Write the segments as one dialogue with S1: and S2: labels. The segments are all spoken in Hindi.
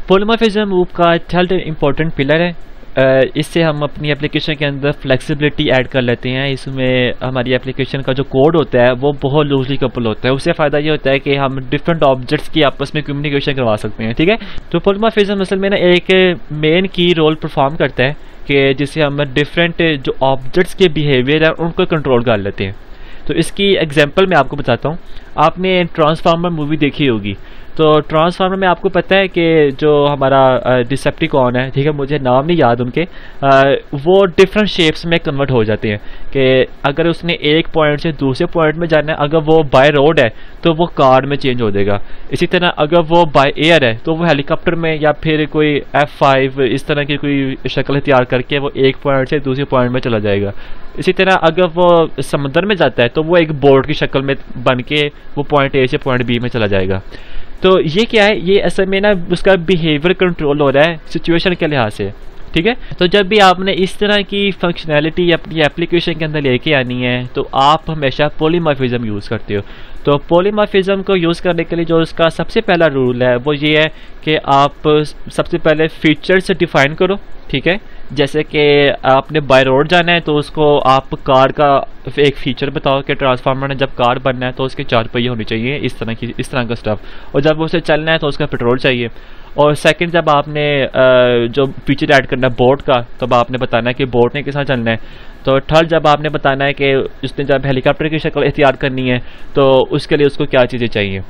S1: पॉलीमॉर्फिज्म मूव का थर्ड इम्पोर्टेंट पिलर है। इससे हम अपनी एप्लीकेशन के अंदर फ्लेक्सिबिलिटी ऐड कर लेते हैं। इसमें हमारी एप्लीकेशन का जो कोड होता है वो बहुत लूजली कपल होता है। उससे फ़ायदा ये होता है कि हम डिफरेंट ऑब्जेक्ट्स की आपस में कम्युनिकेशन करवा सकते हैं, ठीक है। तो पॉलीमॉर्फिज्म असल में ना एक मेन की रोल परफॉर्म करता है कि जिससे हम डिफरेंट जो ऑब्जेक्ट्स के बिहेवियर है उनको कंट्रोल कर लेते हैं। तो इसकी एग्जांपल मैं आपको बताता हूँ। आपने ट्रांसफार्मर मूवी देखी होगी, तो ट्रांसफार्मर में आपको पता है कि जो हमारा डिसेप्टिकॉन है, ठीक है, मुझे नाम नहीं याद उनके, वो डिफरेंट शेप्स में कन्वर्ट हो जाते हैं कि अगर उसने एक पॉइंट से दूसरे पॉइंट में जाना है, अगर वो बाय रोड है तो वो कार में चेंज हो जाएगा। इसी तरह अगर वो बाय एयर है तो वो हेलीकॉप्टर में या फिर कोई F5 इस तरह की कोई शक्ल तैयार करके वो एक पॉइंट से दूसरे पॉइंट में चला जाएगा। इसी तरह अगर वो समंदर में जाता है तो वो एक बोर्ड की शक्ल में बन के वो पॉइंट A से पॉइंट B में चला जाएगा। तो ये क्या है, ये असल में ना उसका बिहेवियर कंट्रोल हो रहा है सिचुएशन के लिहाज से, ठीक है। तो जब भी आपने इस तरह की फंक्शनैलिटी अपनी एप्लीकेशन के अंदर लेके आनी है तो आप हमेशा पॉलीमॉर्फिज्म यूज़ करते हो। तो पॉलीमॉर्फिज्म को यूज़ करने के लिए जो उसका सबसे पहला रूल है वो ये है कि आप सबसे पहले फीचर्स डिफाइन करो, ठीक है। जैसे कि आपने बाय रोड जाना है तो उसको आप कार का एक फीचर बताओ कि ट्रांसफार्मर ने जब कार बनना है तो उसके 4 पहिए होने चाहिए, इस तरह का स्टफ, और जब उसे चलना है तो उसका पेट्रोल चाहिए। और सेकंड, जब आपने जो फीचर ऐड करना है बोट का, तब आपने बताना है कि बोट ने किस तरह चलना है। तो थर्ड, जब आपने बताना है कि उसने जब हेलीकॉप्टर की शक्ल इख्तियार करनी है तो उसके लिए उसको क्या चीज़ें चाहिए।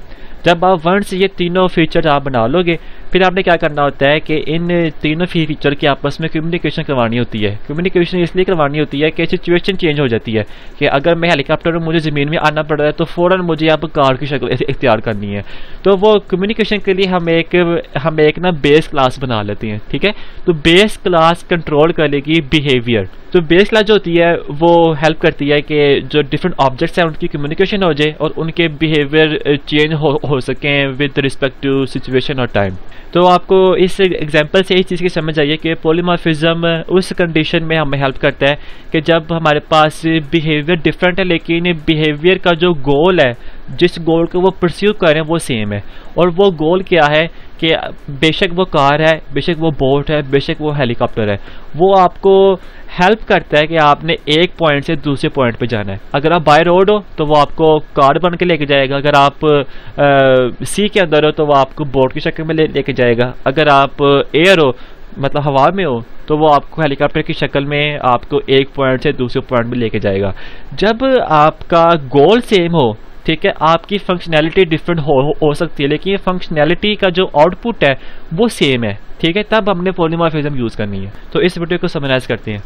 S1: जब आप वंस ये तीनों फीचर आप बना लोगे, फिर आपने क्या करना होता है कि इन तीनों फीचर की आपस में कम्युनिकेशन करवानी होती है। कम्युनिकेशन इसलिए करवानी होती है कि सिचुएशन चेंज हो जाती है कि अगर मैं हेलीकॉप्टर में मुझे ज़मीन में आना पड़ रहा है तो फ़ौरन मुझे अब कार की शक्ल इख्तियार करनी है। तो वो कम्युनिकेशन के लिए हम एक ना बेस क्लास बना लेते हैं, ठीक है। तो बेस क्लास कंट्रोल करेगी बिहेवियर। तो बेस क्लास जो होती है वो हेल्प करती है कि जो डिफरेंट ऑब्जेक्ट्स हैं उनकी कम्युनिकेशन हो जाए और उनके बिहेवियर चेंज हो सकें विद रिस्पेक्ट टू सिचुएशन और टाइम। तो आपको इस एग्जांपल से इस चीज़ की समझ आइए कि पॉलीमॉर्फिज्म उस कंडीशन में हमें हेल्प करता है कि जब हमारे पास बिहेवियर डिफरेंट है लेकिन बिहेवियर का जो गोल है, जिस गोल को वो परस्यू कर रहे हैं वो सेम है। और वो गोल क्या है कि बेशक वो कार है, बेशक वो बोट है, बेशक वो हेलीकॉप्टर है, वो आपको हेल्प करता है कि आपने एक पॉइंट से दूसरे पॉइंट पे जाना है। अगर आप बाय रोड हो तो वो आपको कार बन के लेके जाएगा, अगर आप सी के अंदर हो तो वो आपको बोट की शक्ल में लेके जाएगा, अगर आप एयर हो मतलब हवा में हो तो वो आपको हेलीकॉप्टर की शक्ल में आपको एक पॉइंट से दूसरे पॉइंट में लेके जाएगा। जब आपका गोल सेम हो, ठीक है, आपकी फंक्शनैलिटी डिफरेंट हो सकती है लेकिन फंक्शनैलिटी का जो आउटपुट है वो सेम है, ठीक है, तब हमने पॉलीमॉर्फिज्म यूज़ करनी है। तो इस वीडियो को समराइज करते हैं।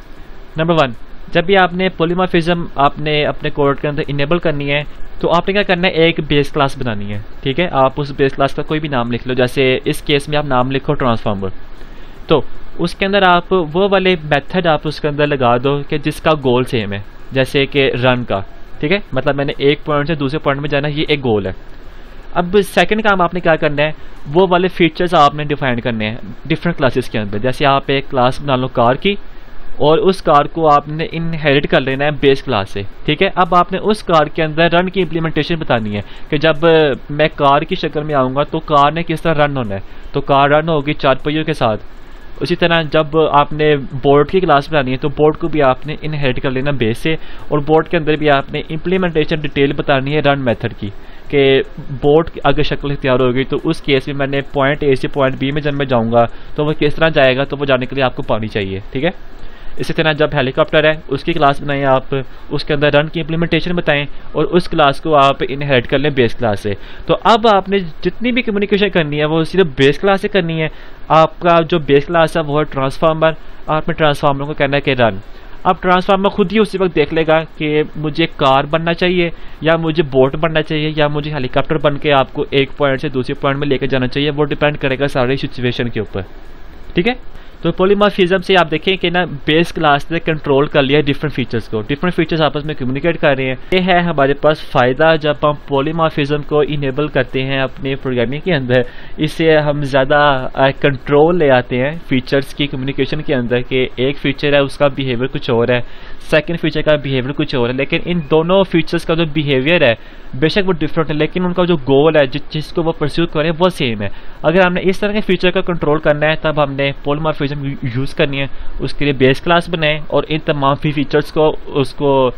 S1: नंबर 1, जब भी आपने पॉलीमॉर्फिज्म आपने अपने कोड के अंदर इनेबल करनी है तो आपने क्या करना है, एक बेस क्लास बनानी है, ठीक है। आप उस बेस क्लास का कोई भी नाम लिख लो, जैसे इस केस में आप नाम लिखो ट्रांसफार्मर। तो उसके अंदर आप वो वाले मेथड आप उसके अंदर लगा दो कि जिसका गोल सेम है, जैसे कि रन का, ठीक है, मतलब मैंने एक पॉइंट से दूसरे पॉइंट में जाना, ये एक गोल है। अब सेकंड काम आपने क्या करना है, वो वाले फीचर्स आपने डिफाइन करने हैं डिफरेंट क्लासेस के अंदर। जैसे आप एक क्लास बना लो कार की और उस कार को आपने इनहेरिट कर लेना है बेस क्लास से, ठीक है। अब आपने उस कार के अंदर रन की इम्प्लीमेंटेशन बतानी है कि जब मैं कार की शक्ल में आऊँगा तो कार ने किस तरह रन होना है। तो कार रन होगी 4 पहियों के साथ। उसी तरह जब आपने बोर्ड की क्लास बनानी है तो बोर्ड को भी आपने इनहेरिट कर लेना बेस से, और बोर्ड के अंदर भी आपने इम्प्लीमेंटेशन डिटेल बतानी है रन मेथड की कि बोर्ड की अगर शक्ल तैयार होगी तो उस केस में मैंने पॉइंट A से पॉइंट B में जब मैं जाऊँगा तो वो किस तरह जाएगा, तो वो जाने के लिए आपको पानी चाहिए, ठीक है। इसी तरह जब हेलीकॉप्टर है उसकी क्लास बनाएं आप, उसके अंदर रन की इम्प्लीमेंटेशन बताएं और उस क्लास को आप इनहेरिट कर लें बेस क्लास से। तो अब आपने जितनी भी कम्युनिकेशन करनी है वो सिर्फ बेस क्लास से करनी है। आपका जो बेस क्लास है वो है ट्रांसफार्मर, आपने ट्रांसफार्मर को कहना है कि रन। अब ट्रांसफार्मर खुद ही उसी वक्त देख लेगा कि मुझे कार बनना चाहिए या मुझे बोट बनना चाहिए या मुझे हेलीकॉप्टर बन के आपको एक पॉइंट से दूसरे पॉइंट में लेकर जाना चाहिए। वो डिपेंड करेगा सारी सिचुएशन के ऊपर, ठीक है। तो पॉलीमॉर्फिज्म से आप देखें कि ना बेस क्लास ने कंट्रोल कर लिया डिफरेंट फीचर्स को, डिफरेंट फीचर्स आपस में कम्युनिकेट कर रहे हैं। ये है हमारे पास फ़ायदा जब हम पॉलीमॉर्फिज्म को इनेबल करते हैं अपने प्रोग्रामिंग के अंदर। इससे हम ज़्यादा कंट्रोल ले आते हैं फीचर्स की कम्युनिकेशन के अंदर कि एक फीचर है उसका बिहेवियर कुछ और है, सेकंड फीचर का बिहेवियर कुछ और है, लेकिन इन दोनों फीचर्स का जो बिहेवियर है बेशक वो डिफरेंट है, लेकिन उनका जो गोल है जिस चीज़ को वो परस्यू करें वो सेम है। अगर हमने इस तरह के फीचर का कंट्रोल करना है तब हमने पॉलीमॉर्फिज्म यूज़ करनी है। उसके लिए बेस क्लास बनाएं और इन तमाम फीचर्स को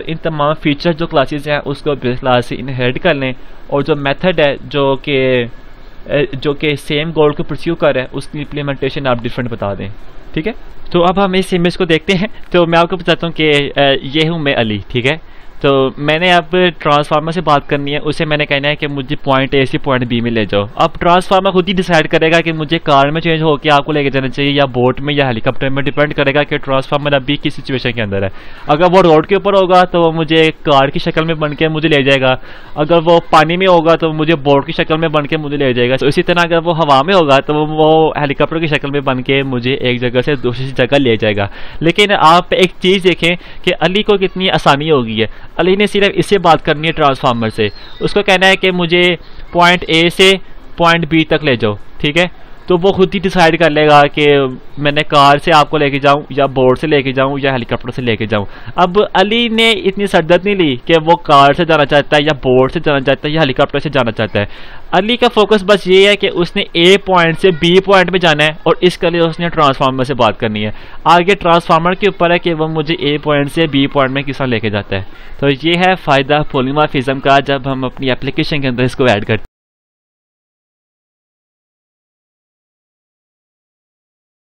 S1: इन तमाम फीचर्स जो क्लासेस हैं उसको बेस क्लास से इनहेरिट कर लें, और जो मेथड है जो कि सेम गोल को परस्यू कर रहा है उसकी इम्प्लीमेंटेशन आप डिफरेंट बता दें। ठीक है, तो अब हम इस इमेज को देखते हैं। तो मैं आपको बताता हूँ कि ये हूँ मैं अली। ठीक है, तो मैंने अब ट्रांसफार्मर से बात करनी है, उसे मैंने कहना है कि मुझे पॉइंट ए से पॉइंट बी में ले जाओ। अब ट्रांसफार्मर खुद ही डिसाइड करेगा कि मुझे कार में चेंज होकर आपको लेके जाना चाहिए या बोट में या हेलीकॉप्टर में, डिपेंड करेगा कि ट्रांसफार्मर अभी किस सिचुएशन के अंदर है। अगर वो रोड के ऊपर होगा तो वो मुझे कार की शक्ल में बन के मुझे ले जाएगा, अगर वो पानी में होगा तो मुझे बोट की शक्ल में बन के मुझे ले जाएगा। तो इसी तरह अगर वो हवा में होगा तो वो हेलीकॉप्टर की शक्ल में बन के मुझे एक जगह से दूसरी जगह ले जाएगा। लेकिन आप एक चीज़ देखें कि अली को कितनी आसानी हो गई है। अली ने सिर्फ इससे बात करनी है ट्रांसफार्मर से, उसको कहना है कि मुझे पॉइंट ए से पॉइंट बी तक ले जाओ। ठीक है, तो वो खुद ही डिसाइड कर लेगा कि मैंने कार से आपको लेके जाऊं या बोट से लेके जाऊं या हेलीकॉप्टर से लेके जाऊं। अब अली ने इतनी सरदर्द नहीं ली कि वो कार से जाना चाहता है या बोट से जाना चाहता है या हेलीकॉप्टर से जाना चाहता है। अली का फोकस बस ये है कि उसने ए पॉइंट से बी पॉइंट में जाना है, और इसके लिए उसने ट्रांसफार्मर से बात करनी है। आगे ट्रांसफार्मर के ऊपर है कि वो मुझे ए पॉइंट से बी पॉइंट में किस तरह लेके जाता है। तो ये है फ़ायदा पॉलीमॉर्फिज्म का जब हम अपनी एप्लीकेशन के अंदर इसको ऐड करते हैं।